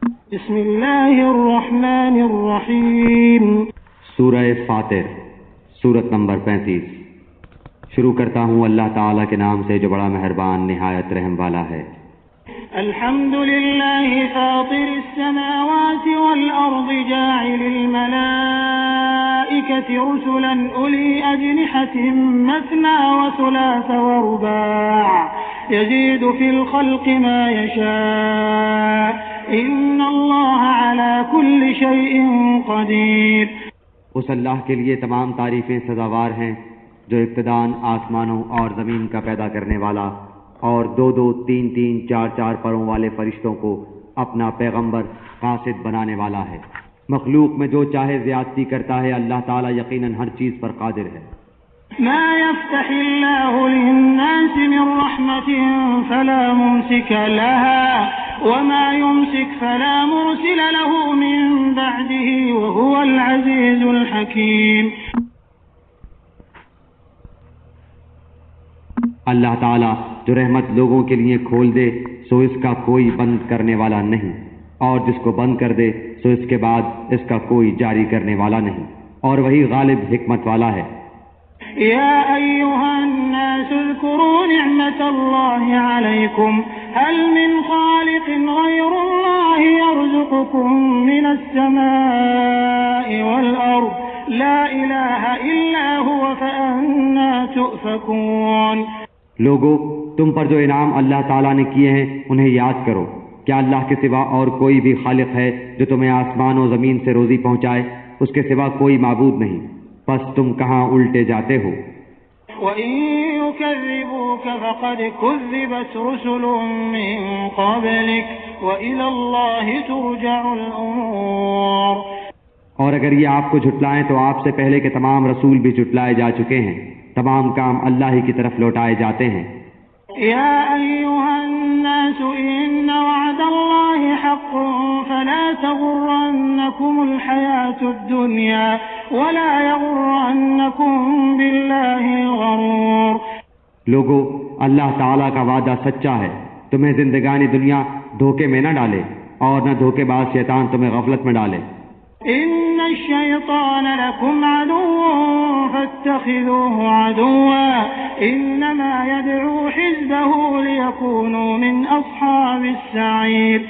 بسم اللہ الرحمن الرحیم۔ سورہ فاطر، سورت نمبر 35۔ شروع کرتا ہوں اللہ تعالیٰ کے نام سے جو بڑا مہربان نہایت رحم والا ہے۔ الحمد للہ فاطر السماوات والارض جاعل الملائکة رسلا اولی اجنحة مثنى وثلاث ورباع يزيد في الخلق ما يشاء ان اللہ على كل شيء قدیر۔ اس اللہ کے لیے تمام تعریفیں سزاوار ہیں جو ابتداءً آسمانوں اور زمین کا پیدا کرنے والا اور دو دو تین تین چار چار پروں والے فرشتوں کو اپنا پیغمبر قاصد بنانے والا ہے۔ مخلوق میں جو چاہے زیادتی کرتا ہے، اللہ تعالیٰ یقیناً ہر چیز پر قادر ہے۔ ما يفتح الله للناس من رحمة فلا ممسك لها وما يمسك فلا مرسل له من بعده وهو العزيز الحكيم۔ اللہ تعالیٰ جو رحمت لوگوں کے لیے کھول دے سو اس کا کوئی بند کرنے والا نہیں، اور جس کو بند کر دے سو اس کے بعد اس کا کوئی جاری کرنے والا نہیں، اور وہی غالب حکمت والا ہے۔ یا ایھا الناس اذکروا نعمت اللہ علیکم هل من خالق غیر اللہ یرزقکم من السماء والارض لا الہ الا هو فأنا تؤفکون۔ لوگو، تم پر جو انعام اللہ تعالیٰ نے کیے ہیں انہیں یاد کرو۔ کیا اللہ کے سوا اور کوئی بھی خالق ہے جو تمہیں آسمان و زمین سے روزی پہنچائے؟ اس کے سوا کوئی معبود نہیں، پس تم کہاں الٹے جاتے ہو؟ وَإِن يُكَذِّبُوكَ فَقَدْ كُذِّبَتْ رُسُلٌ مِّن قَبْلِكَ وَإِلَى اللَّهِ تُرْجَعُ الْأُمُورُ۔ اور اگر یہ آپ کو جھٹلائیں تو آپ سے پہلے کے تمام رسول بھی جھٹلائے جا چکے ہیں، تمام کام اللہ ہی کی طرف لوٹائے جاتے ہیں۔ یا ایھا الناس ان وعد اللہ حق فلا تغرنکم الحیاۃ الدنیا ولا یغرنکم باللہ الغرور۔ لوگو، اللہ تعالیٰ کا وعدہ سچا ہے، تمہیں زندگانی دنیا دھوکے میں نہ ڈالے اور نہ دھوکے باز شیطان تمہیں غفلت میں ڈالے۔ ان الشیطان لکم عدو فاتخذوه عدوا انما يدعو حزبه ليكونوا من اصحاب السعیر۔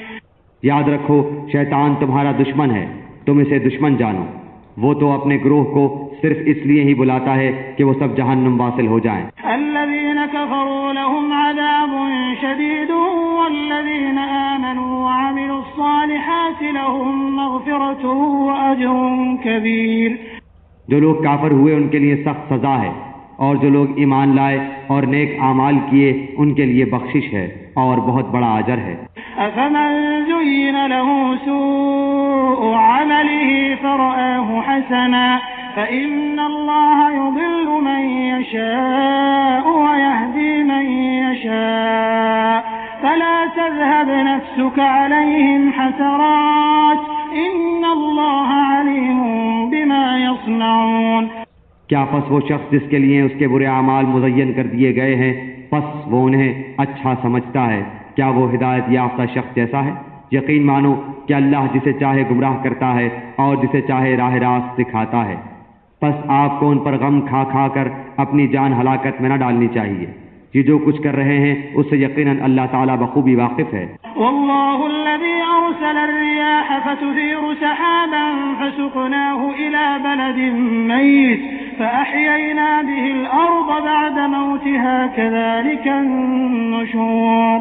یاد رکھو، شیطان تمہارا دشمن ہے، تم اسے دشمن جانو، وہ تو اپنے گروہ کو صرف اس لیے ہی بلاتا ہے کہ وہ سب جہنم واصل ہو جائیں۔ الذين كفروا لهم عذاب شديد والذين آمنوا وعملوا الصالحات لهم مغفرة وأجر كبير۔ جو لوگ کافر ہوئے ان کے لیے سخت سزا ہے، اور جو لوگ ایمان لائے اور نیک اعمال کیے ان کے لیے بخشش ہے اور بہت بڑا اجر ہے۔ أفمن زين له سوء عمله فرآه حسنا فإن الله يضل من يشاء ويهدي من يشاء فلا تذهب نفسك عليهم حسرات إن الله عليم بما يصنعون۔ کیا پس وہ شخص جس کے لیے اس کے برے اعمال مزین کر دیے گئے ہیں پس وہ انہیں اچھا سمجھتا ہے؟ کیا وہ ہدایت یافتہ شخص جیسا ہے؟ یقین مانو کہ اللہ جسے چاہے گمراہ کرتا ہے اور جسے چاہے راہ راست دکھاتا ہے۔ پس آپ کو ان پر غم کھا کھا کر اپنی جان ہلاکت میں نہ ڈالنی چاہیے۔ یہ جو کچھ کر رہے ہیں اس سے یقیناً اللہ تعالیٰ بخوبی واقف ہے۔ واللہ الذی ارسل الرياح فتثير سحابا فسقناه الى بلد میت فأحيينا به الارض بعد موتها كذلك النشور۔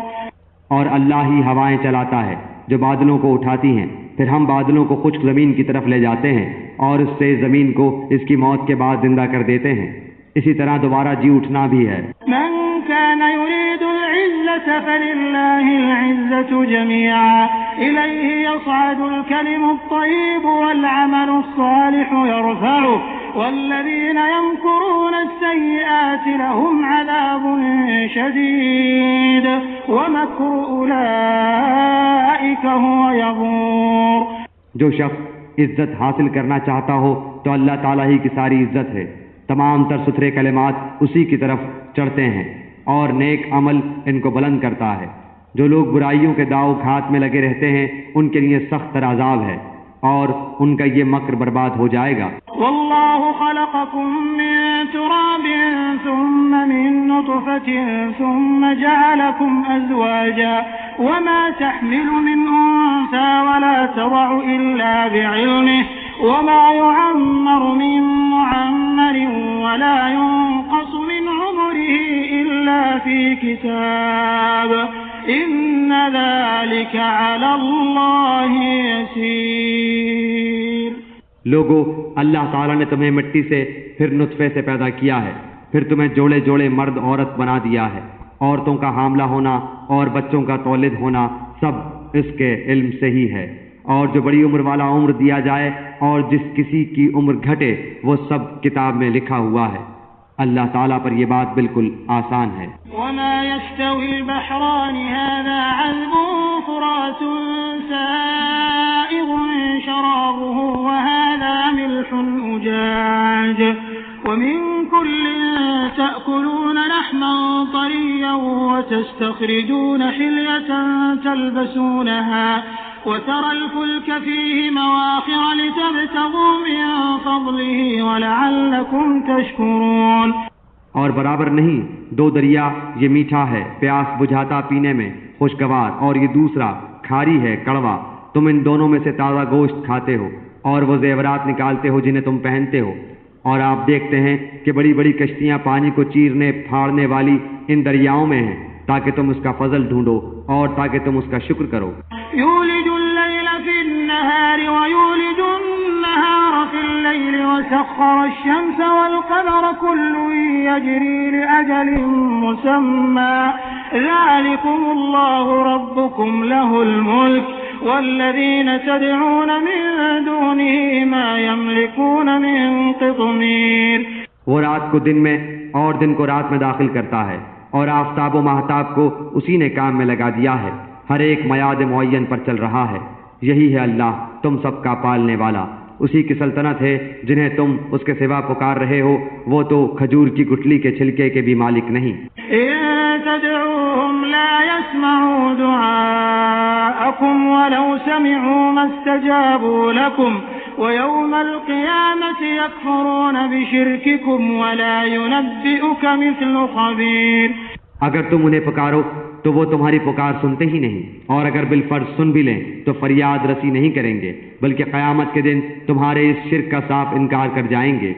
اور اللہ ہی ہوائیں چلاتا ہے جو بادلوں کو اٹھاتی ہیں، پھر ہم بادلوں کو خشک زمین کی طرف لے جاتے ہیں اور اس سے زمین کو اس کی موت کے بعد زندہ کر دیتے ہیں۔ اسی طرح دوبارہ جی اٹھنا بھی ہے۔ من كان يريد العزة فلله العزة جميعا إليه يصعد الكلم الطيب والعمل الصالح يرفعه والذين يمكرون السيئات لهم عذاب شديد ومكر أولئك هو يبور۔ جو شخص عزت حاصل کرنا چاہتا ہو تو اللہ تعالیٰ ہی کی ساری عزت ہے، تمام تر ستھرے کلمات اسی کی طرف چڑھتے ہیں اور نیک عمل ان کو بلند کرتا ہے، جو لوگ برائیوں کے داؤ گھات میں لگے رہتے ہیں ان کے لیے سخت تر عذاب ہے اور ان کا یہ مکر برباد ہو جائے گا۔ واللہ خلقکم من تراب ثم من نطفة ثم جعلکم ازواجا وما تحمل من انثى ولا تضع الا بعلمه وما يعمر من معمر ولا ينقص من عمره الا في كتاب ان ذلك على الله يسير۔ لوگو، اللہ تعالیٰ نے تمہیں مٹی سے پھر نطفے سے پیدا کیا ہے، پھر تمہیں جوڑے جوڑے مرد عورت بنا دیا ہے، عورتوں کا حاملہ ہونا اور بچوں کا تولد ہونا سب اس کے علم سے ہی ہے، اور جو بڑی عمر والا عمر دیا جائے اور جس کسی کی عمر گھٹے وہ سب کتاب میں لکھا ہوا ہے۔ اللہ تعالیٰ پر یہ بات بالکل آسان ہے۔ وما يستوي البحران هذا عذب فرات سائغ شرابه وهذا ملح أجاج ومن كل تأكلون لحما طريا وتستخرجون حلية تلبسونها وترى الفلك فيه مواخر لتبتغوا من فضله ولعلكم تشكرون۔ اور برابر نہیں، دو دریا، یہ میٹھا ہے پیاس بجھاتا پینے میں خوشگوار، اور یہ دوسرا کھاری ہے کڑوا، تم ان دونوں میں سے تازہ گوشت کھاتے ہو اور وہ زیورات نکالتے ہو جنہیں تم پہنتے ہو، اور آپ دیکھتے ہیں کہ بڑی بڑی کشتیاں پانی کو چیرنے پھاڑنے والی ان دریاؤں میں ہیں تاکہ تم اس کا فضل ڈھونڈو اور تاکہ تم اس کا شکر کرو۔ يولج الليل في النهار ويولج النهار في الليل وسخر الشمس والقمر كل يجري لأجل مسمى ذلكم الله ربكم له الملك والذين تدعون من دونه ما يملكون من قطمير۔ وہ رات کو دن میں اور دن کو رات میں داخل کرتا ہے اور آفتاب و ماہتاب کو اسی نے کام میں لگا دیا ہے، ہر ایک میعاد معین پر چل رہا ہے۔ یہی ہے اللہ تم سب کا پالنے والا، اسی کی سلطنت ہے جنہیں تم اس کے سوا پکار رہے ہو، وہ تو کھجور کی گٹلی کے چھلکے کے بھی مالک نہیں۔ إن تدعوهم لا يسمعوا دعاءكم ولو سمعوا ما استجابوا لكم ويوم القيامة يكفرون بشرككم ولا ينبئك مثل خبير۔ اگر تم انہیں پکارو تو وہ تمہاری پکار سنتے ہی نہیں، اور اگر بالفرض سن بھی لیں تو فریاد رسی نہیں کریں گے، بلکہ قیامت کے دن تمہارے اس شرک کا صاف انکار کر جائیں گے۔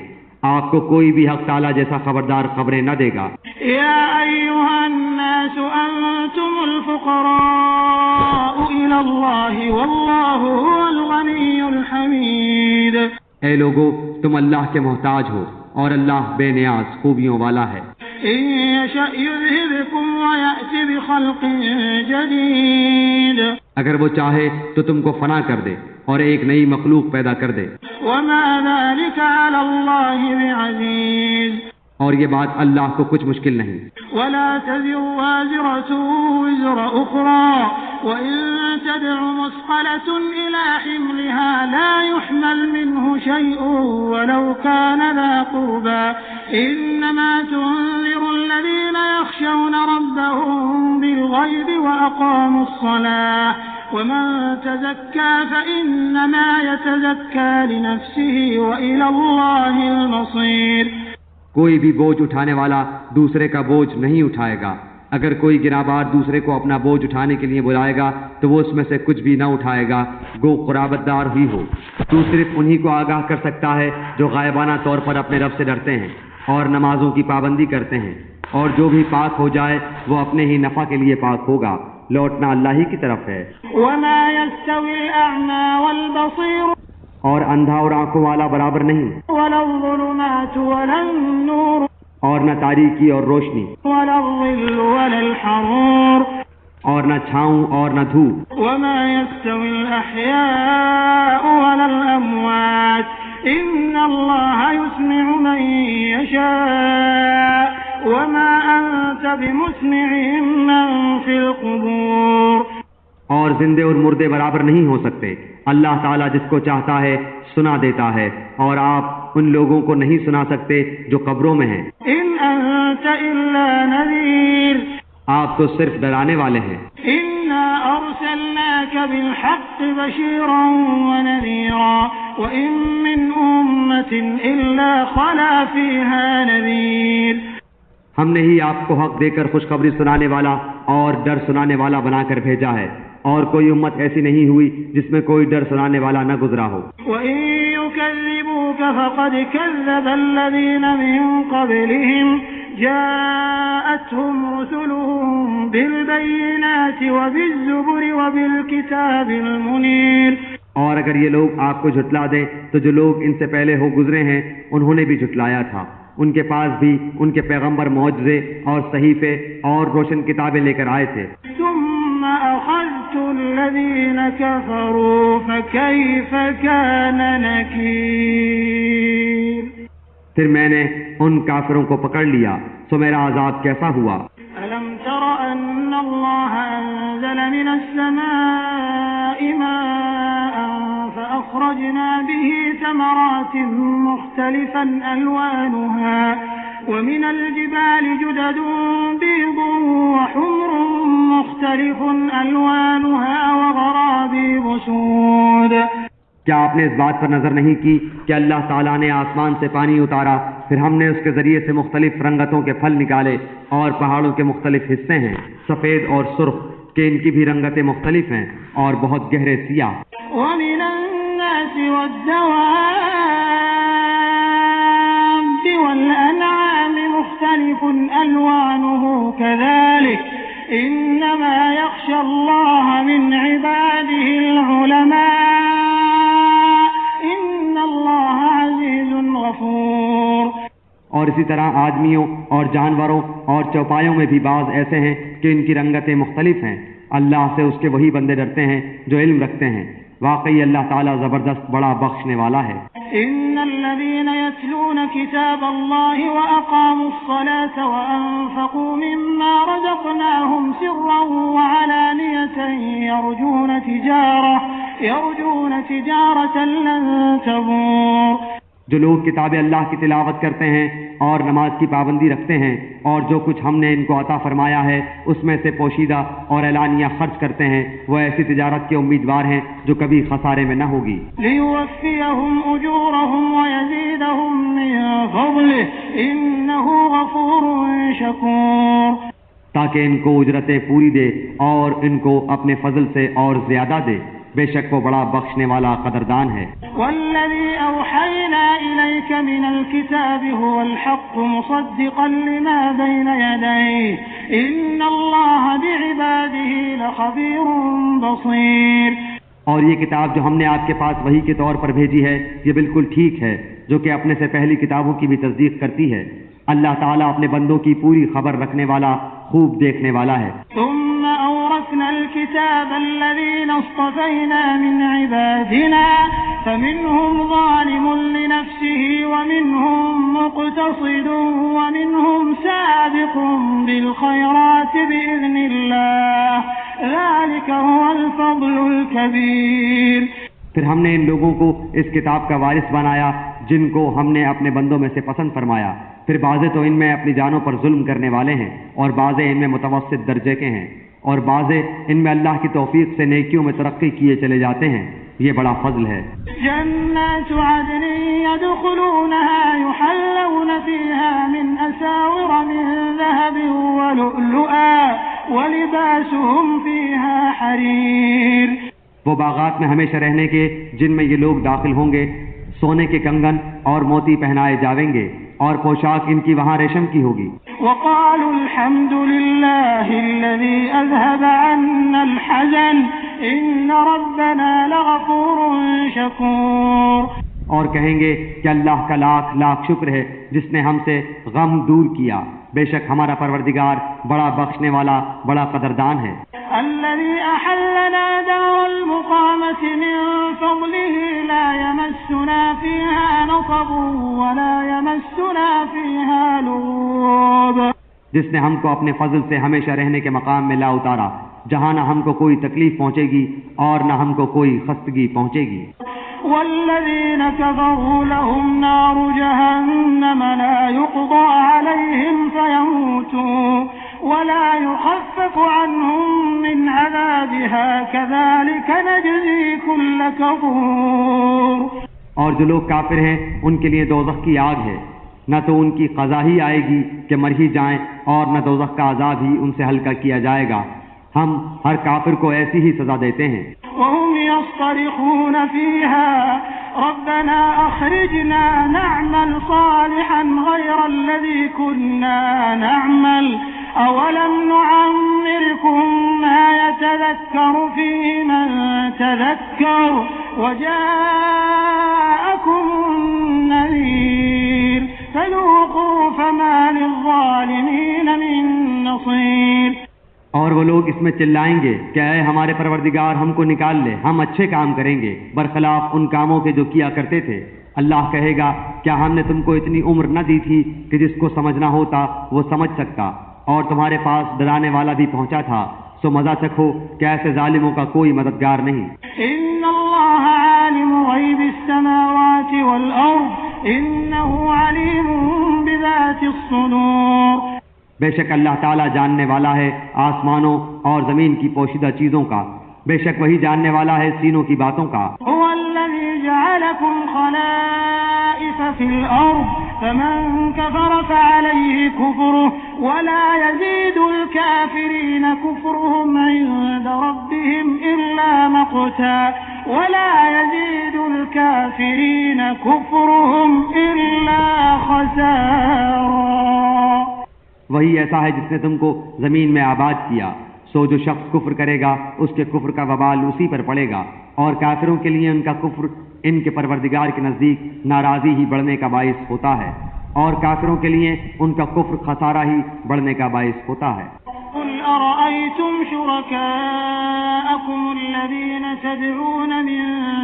آپ کو کوئی بھی حق تعالیٰ جیسا خبردار خبریں نہ دے گا۔ يا أيها الناس أنتم الفقراء إلى الله والله هو الغني الحميد۔ اے لوگو، تم اللہ کے محتاج ہو اور اللہ بے نیاز خوبیوں والا ہے۔ إن يشأ يذهبكم ويأتي بخلق جديد۔ اگر وہ چاہے تو تم کو فنا کر دے اور ایک نئی مخلوق پیدا کر دے، وما ذلك على الله بعزيز۔ اور یہ بات اللہ کو کچھ مشکل نہیں۔ ولا تزر وازرة وزر أخرى وإن تدع مثقلة إلى حملها لا يحمل منه شيء ولو كان ذا قربى إنما تنذر الذين يخشون ربهم بالغيب وأقاموا الصلاة ومن تزكى فإنما يتزكى لنفسه وإلى الله المصير۔ کوئی بھی بوجھ اٹھانے والا دوسرے کا بوجھ نہیں اٹھائے گا، اگر کوئی گناہبار دوسرے کو اپنا بوجھ اٹھانے کے لیے بلائے گا تو وہ اس میں سے کچھ بھی نہ اٹھائے گا، گو قرابت دار ہی ہو۔ تو صرف انہی کو آگاہ کر سکتا ہے جو غائبانہ طور پر اپنے رب سے ڈرتے ہیں اور نمازوں کی پابندی کرتے ہیں، اور جو بھی پاک ہو جائے وہ اپنے ہی نفع کے لیے پاک ہوگا، لوٹنا اللہ ہی کی طرف ہے۔ وما يستوي الأعمى والبصير اور اندھا اور آنکھوں والا برابر نہیں، ولا الظلمات ولا النور اور نہ تاریکی اور روشنی، ولا الظل ولا الحرور اور نہ چھاؤں اور نہ دھوپ۔ وما يستوي الأحياء ولا الأموات إن الله يسمع من يشاء وما أنت بمسمع من في القبور۔ اور زندے اور مردے برابر نہیں ہو سکتے، اللہ تعالیٰ جس کو چاہتا ہے سنا دیتا ہے، اور آپ ان لوگوں کو نہیں سنا سکتے جو قبروں میں ہیں۔ إن أنت إلا نذير آپ تو صرف ڈرانے والے ہیں۔ إن أرسلناك بالحق بشيرا ونذيرا وإن من أمة إلا خلا فيها نذير. ہم نے ہی آپ کو حق دے کر خوشخبری سنانے والا اور ڈر سنانے والا بنا کر بھیجا ہے، اور کوئی امت ایسی نہیں ہوئی جس میں کوئی ڈر سنانے والا نہ گزرا ہو. وَإِن يُكَذِّبُوكَ فَقَدْ كَذَّبَ الَّذِينَ مِن قَبْلِهِمْ جَاءَتْهُمْ رُسُلُهُم بِالْبَيِّنَاتِ وَبِالزُّبُرِ وَبِالْكِتَابِ الْمُنِيرِ. اور اگر یہ لوگ آپ کو جھٹلا دیں تو جو لوگ ان سے پہلے ہو گزرے ہیں انہوں نے بھی جھٹلایا تھا، ان کے پاس بھی ان کے پیغمبر معجزے اور صحیفے اور روشن کتابیں لے کر آئے تھے. ثم أخذت الذين كفروا فكيف كان نكير. پھر میں نے ان کافروں کو پکڑ لیا سو میرا عذاب کیسا ہوا. ألم تر أن الله أنزل من السماء ماء فأخرجنا به ثمرات مختلفا ألوانها ومن الجبال جدد بيض وحمر مختلف ألوانها وغرابيب سود. کیا آپ نے اس بات پر نظر نہیں کی کہ اللہ تعالیٰ نے آسمان سے پانی اتارا، پھر ہم نے اس کے ذریعے سے مختلف رنگتوں کے پھل نکالے، اور پہاڑوں کے مختلف حصے ہیں سفید اور سرخ کہ ان کی بھی رنگتیں مختلف ہیں اور بہت گہرے سیاہ. ومن الناس والدواب والأنعام مختلف ألوانه كذلك إنما يخشى الله من عباده العلماء إن الله عزيز غفور. اور اسی طرح آدمیوں اور جانوروں اور چوپایوں میں بھی بعض ایسے ہیں کہ ان کی رنگتیں مختلف ہیں. اللہ سے اس کے وہی بندے ڈرتے ہیں جو علم رکھتے ہیں. واقعی اللہ تعالیٰ زبردست بڑا بخشنے والا ہے. إن الذين يتلون كتاب الله وأقاموا الصلاة وأنفقوا مما رزقناهم سرا وعلانية يرجون تجارة لن تبور. جو لوگ کتاب اللہ کی تلاوت کرتے ہیں اور نماز کی پابندی رکھتے ہیں اور جو کچھ ہم نے ان کو عطا فرمایا ہے اس میں سے پوشیدہ اور اعلانیہ خرچ کرتے ہیں، وہ ایسی تجارت کے امیدوار ہیں جو کبھی خسارے میں نہ ہوگی. لِيُوَفِّيَهُمْ أُجُورَهُمْ وَيَزِيدَهُمْ مِنْ فَضْلِهِ إِنَّهُ غَفُورٌ شَكُورٌ. تاکہ ان کو اجرتیں پوری دے اور ان کو اپنے فضل سے اور زیادہ دے، بے شک وہ بڑا بخشنے والا قدردان ہے. والذي أوحينا إليك من الكتاب هو الحق مصدقا لما بين يديه إن الله بعباده لخبير بصير. اور یہ کتاب جو ہم نے آپ کے پاس وحی کے طور پر بھیجی ہے یہ بالکل ٹھیک ہے، جو کہ اپنے سے پہلی کتابوں کی بھی تصدیق کرتی ہے. اللہ تعالیٰ اپنے بندوں کی پوری خبر رکھنے والا، خوب دیکھنے والا ہے. ثم أورثنا الكتاب الذين اصطفينا من عبادنا فمنهم ظالم لنفسه ومنهم مقتصد ومنهم سابق بالخيرات بإذن الله ذلك هو الفضل الكبير. پھر ہم نے ان لوگوں کو اس کتاب کا وارث بنایا جن کو ہم نے اپنے بندوں میں سے پسند فرمایا. پھر بعضے تو ان میں اپنی جانوں پر ظلم کرنے والے ہیں اور بعضے ان میں متوسط درجے کے ہیں اور بعضے ان میں اللہ کی توفیق سے نیکیوں میں ترقی کیے چلے جاتے ہیں. یہ بڑا فضل ہے. جنات عدن يدخلونها يحلون فيها من أساور من ذهب ولؤلؤا ولباسهم فيها حرير. وہ باغات میں ہمیشہ رہنے کے جن میں یہ لوگ داخل ہوں گے سونے کے کنگن اور موتی پہنائے جاویں گے اور پوشاک ان کی وہاں ریشم کی ہوگی. وقالوا الحمد لله الذي أذهب عنا الحزن إن ربنا لغفور شكور. اور کہیں گے کہ اللہ کا لاکھ لاکھ شکر ہے جس نے ہم سے غم دور کیا، بے شک ہمارا پروردگار بڑا بخشنے والا بڑا قدردان ہے. الذي أحلنا دار المقامة من فضله لا يمسنا فيها نصب ولا يمسنا فيها لغوب. جس نے ہم کو اپنے فضل سے ہمیشہ رہنے کے مقام میں لا اتارا جہاں نہ ہم کو کوئی تکلیف پہنچے گی اور نہ ہم کو کوئی خستگی پہنچے گی. والذين كفروا لهم نار جهنم لا يقضى عليهم فيموتوا ولا يخفف عنهم من عذابها كذلك نجزي كل كفور. اور جو لوگ کافر ہیں ان کے لیے دوزخ کی آگ ہے، نہ تو ان کی قضا ہی آئے گی کہ مر ہی جائیں، اور نہ دوزخ کا عذاب ہی ان سے ہلکا کیا جائے گا. ہم ہر کافر کو ایسی ہی سزا دیتے ہیں. وهم يصطرخون فيها ربنا أخرجنا نعمل صالحا غير الذي كنا نعمل أولم نعمركم ما يتذكر فيه من تذكر وجاءكم النذير فذوقوا فما للظالمين من نصير. اور وہ لوگ اس میں چلائیں گے کہ اے ہمارے پروردگار ہم کو نکال لے، ہم اچھے کام کریں گے برخلاف ان کاموں کے جو کیا کرتے تھے. اللہ کہے گا کیا ہم نے تم کو اتنی عمر نہ دی تھی کہ جس کو سمجھنا ہوتا وہ سمجھ سکتا، اور تمہارے پاس ڈرانے والا بھی پہنچا تھا، سو مزہ چکھو کہ ایسے ظالموں کا کوئی مددگار نہیں. ان اللہ عالم غیب السماوات والارض انه علیم بذات الصدور. بے شک اللہ تعالیٰ جاننے والا ہے آسمانوں اور زمین کی پوشیدہ چیزوں کا، بے شک وہی جاننے والا ہے سینوں کی باتوں کا. هو الذي جعلكم خلائف في الأرض فمن كفر فعليه كفره ولا يزيد الكافرين كفرهم عند ربهم إلا مقتا ولا يزيد الكافرين كفرهم إلا خسارا. وہی ایسا ہے جس نے تم کو زمین میں آباد کیا، سو جو شخص کفر کرے گا اس کے کفر کا وبال اسی پر پڑے گا، اور کافروں کے لیے ان کا کفر ان کے پروردگار کے نزدیک ناراضی ہی بڑھنے کا باعث ہوتا ہے، اور کافروں کے لیے ان کا کفر خسارہ ہی بڑھنے کا باعث ہوتا ہے. قل أرأيتم شركاءكم الذين تدعون من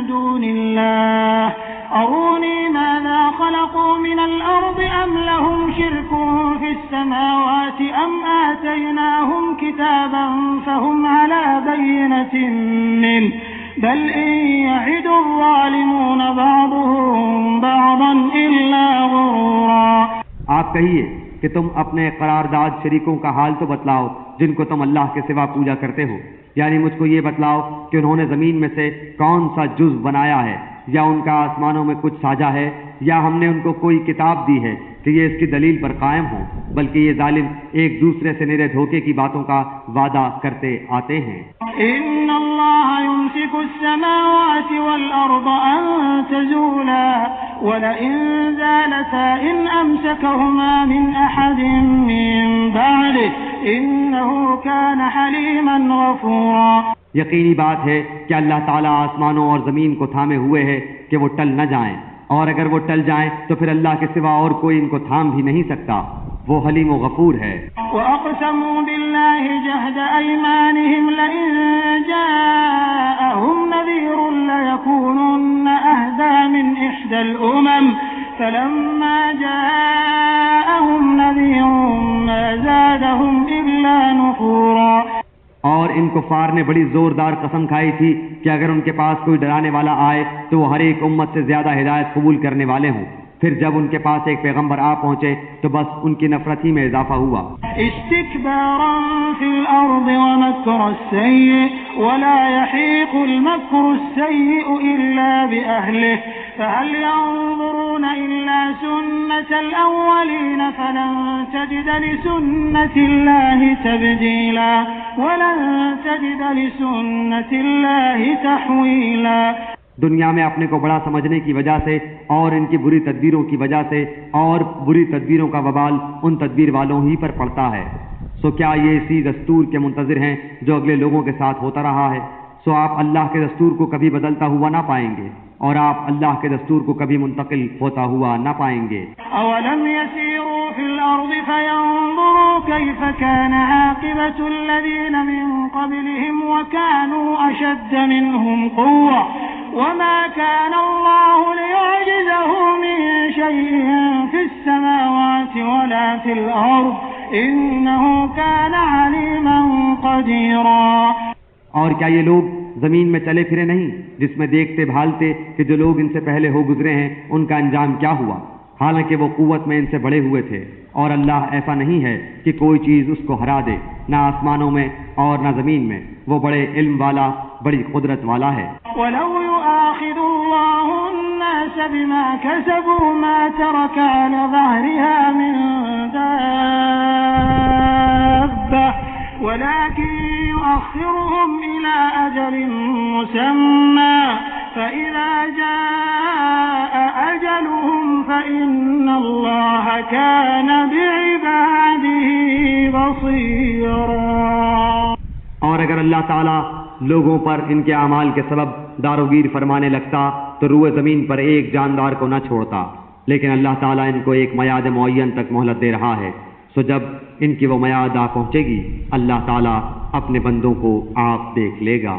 دون الله أروني ماذا خلقوا من الأرض أم لهم شرك في السماوات أم آتيناهم كتابا فهم على بينة منه بل إن يعد الظالمون بعضهم بعضا إلا غرورا. آپ کہیے کہ تم اپنے قرارداد شریکوں کا حال تو بتلاؤ جن کو تم اللہ کے سوا پوجا کرتے ہو، یعنی مجھ کو یہ بتلاؤ کہ انہوں نے زمین میں سے کون سا جز بنایا ہے، یا ان کا آسمانوں میں کچھ ساجا ہے، یا ہم نے ان کو کوئی کتاب دی ہے کہ یہ اس کی دلیل پر قائم ہو، بلکہ یہ ظالم ایک دوسرے سے نرے دھوکے کی باتوں کا وعدہ کرتے آتے ہیں. ان اللہ يمسك السماوات والارض ان تزولا ولئن زالتا ان امسكهما من احد من بعده انه كان حليما غفورا. یقینی بات ہے کہ اللہ تعالیٰ آسمانوں اور زمین کو تھامے ہوئے ہے کہ وہ ٹل نہ جائیں، اور اگر وہ ٹل جائیں تو پھر اللہ کے سوا اور کوئی ان کو تھام بھی نہیں سکتا، وہ حلیم و غفور ہے. وَأَقْسَمُوا بِاللَّهِ جَهْدَ أَيْمَانِهِمْ لَئِن جَاءَهُمْ نَذِيرٌ لَيَكُونُنَّ أَهْدَىٰ مِنْ إِحْدَى الْأُمَمِ فَلَمَّا جَاءَهُمْ نَذِيرٌ مَّا زَادَهُمْ إِلَّا نُفُورًا. اور ان کفار نے بڑی زوردار قسم کھائی تھی کہ اگر ان کے پاس کوئی ڈرانے والا آئے تو وہ ہر ایک امت سے زیادہ ہدایت قبول کرنے والے ہوں، پھر جب ان کے پاس ایک پیغمبر آ پہنچے تو بس ان کی نفرت ہی میں اضافہ ہوا. استكبارا في الأرض ومكر السيء ولا يحيق المكر السيء إلا بأهله فهل ينظرون إلا سنة الأولين فلن تجد لسنة الله تبديلا ولن تجد لسنة الله تحويلا. دنیا میں اپنے کو بڑا سمجھنے کی وجہ سے اور ان کی بری تدبیروں کی وجہ سے اور بری تدبیروں کا وبال ان تدبیر والوں ہی پر پڑتا ہے. سو کیا یہ اسی دستور کے منتظر ہیں جو اگلے لوگوں کے ساتھ ہوتا رہا ہے؟ سو آپ اللہ کے دستور کو کبھی بدلتا ہوا نہ پائیں گے، اور آپ اللہ کے دستور کو کبھی منتقل ہوتا ہوا نہ پائیں گے. اولم يسيروا في الارض فينظروا كيف كان عاقبة الذين من قبلهم وكانوا اشد منهم قوة وما كان الله ليعجزه من شيء في السماوات ولا في الارض انه كان عليما قديرا. اور کیا یہ لوگ زمین میں چلے پھرے نہیں جس میں دیکھتے بھالتے کہ جو لوگ ان سے پہلے ہو گزرے ہیں ان کا انجام کیا ہوا؟ حالانکہ وہ قوت میں ان سے بڑے ہوئے تھے، اور اللہ ایسا نہیں ہے کہ کوئی چیز اس کو ہرا دے، نہ آسمانوں میں اور نہ زمین میں، وہ بڑے علم والا، بڑی قدرت والا ہے۔ وَلَوْ يُؤَاخِذُ اللَّهُ النَّاسَ بِمَا كَسَبُوا مَا تَرَكَ عَلَى ظَهْرِهَا مِن دَابَّةٍ وَلَكِن يُؤَخِّرُهُمْ إِلَى أَجَلٍ مُّسَمًّى فَإِذَا جَاءَ أَجَلُهُمْ فَإِنَّ اللَّهَ كَانَ بِعِبَادِهِ بَصِيرًا۔ اور اگر اللہ تعالیٰ لوگوں پر ان کے اعمال کے سبب داروگیر فرمانے لگتا تو روئے زمین پر ایک جاندار کو نہ چھوڑتا، لیکن اللہ تعالیٰ ان کو ایک میعاد معین تک مہلت دے رہا ہے، سو جب ان کی وہ میعاد آ پہنچے گی اللہ تعالیٰ اپنے بندوں کو آپ دیکھ لے گا۔